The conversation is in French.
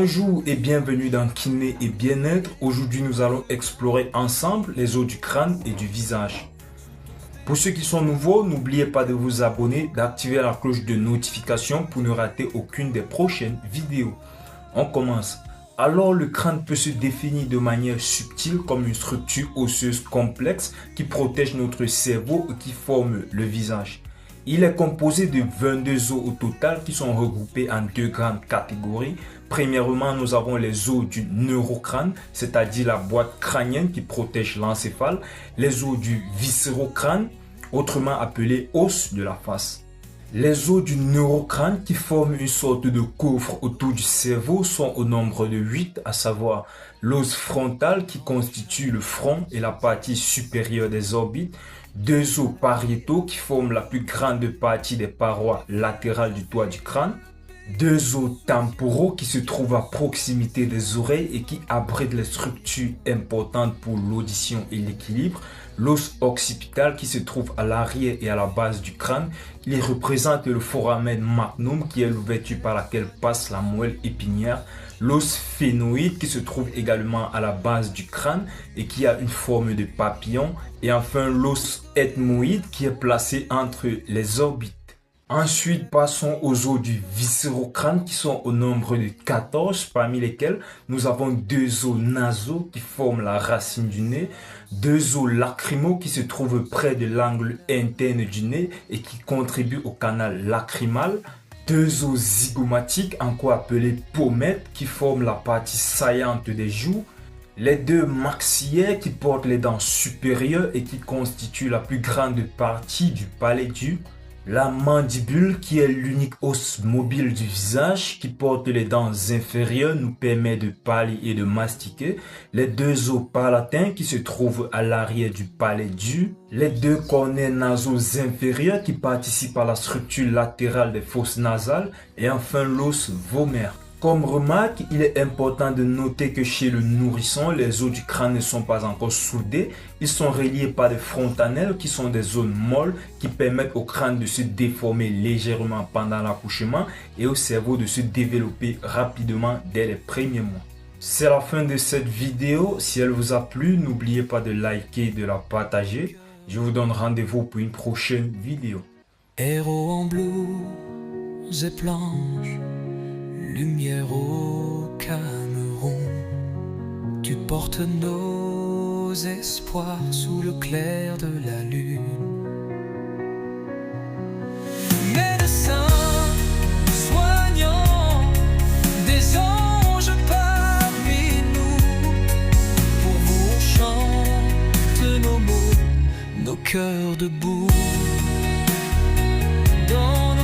Bonjour et bienvenue dans Kiné et Bien-être. Aujourd'hui, nous allons explorer ensemble les os du crâne et du visage. Pour ceux qui sont nouveaux, n'oubliez pas de vous abonner, d'activer la cloche de notification pour ne rater aucune des prochaines vidéos. On commence. Alors, le crâne peut se définir de manière subtile comme une structure osseuse complexe qui protège notre cerveau et qui forme le visage. Il est composé de 22 os au total qui sont regroupés en deux grandes catégories. Premièrement, nous avons les os du neurocrâne, c'est-à-dire la boîte crânienne qui protège l'encéphale, les os du viscérocrâne, autrement appelés os de la face. Les os du neurocrâne qui forment une sorte de coffre autour du cerveau sont au nombre de 8, à savoir l'os frontal qui constitue le front et la partie supérieure des orbites, deux os pariétaux qui forment la plus grande partie des parois latérales du toit du crâne, deux os temporaux qui se trouvent à proximité des oreilles et qui abritent les structures importantes pour l'audition et l'équilibre, l'os occipital qui se trouve à l'arrière et à la base du crâne. Il représente le foramen magnum qui est l'ouverture par laquelle passe la moelle épinière, l'os phénoïde qui se trouve également à la base du crâne et qui a une forme de papillon, et enfin l'os ethmoïde qui est placé entre les orbites. Ensuite, passons aux os du viscérocrâne qui sont au nombre de 14, parmi lesquels nous avons deux os nasaux qui forment la racine du nez, deux os lacrymaux qui se trouvent près de l'angle interne du nez et qui contribuent au canal lacrymal, deux os zygomatiques, encore appelés pommettes, qui forment la partie saillante des joues, les deux maxillaires qui portent les dents supérieures et qui constituent la plus grande partie du palais du, la mandibule qui est l'unique os mobile du visage qui porte les dents inférieures nous permet de parler et de mastiquer, les deux os palatins qui se trouvent à l'arrière du palais du, les deux cornets nasaux inférieurs qui participent à la structure latérale des fosses nasales et enfin l'os vomaire. Comme remarque, il est important de noter que chez le nourrisson, les os du crâne ne sont pas encore soudés. Ils sont reliés par des fontanelles qui sont des zones molles qui permettent au crâne de se déformer légèrement pendant l'accouchement et au cerveau de se développer rapidement dès les premiers mois. C'est la fin de cette vidéo. Si elle vous a plu, n'oubliez pas de liker et de la partager. Je vous donne rendez-vous pour une prochaine vidéo. Héros en blouse et planche, lumière au Cameroun, tu portes nos espoirs sous le clair de la lune. Médecin, soignant, des anges parmi nous, pour vous on chante nos mots, nos cœurs debout. Dans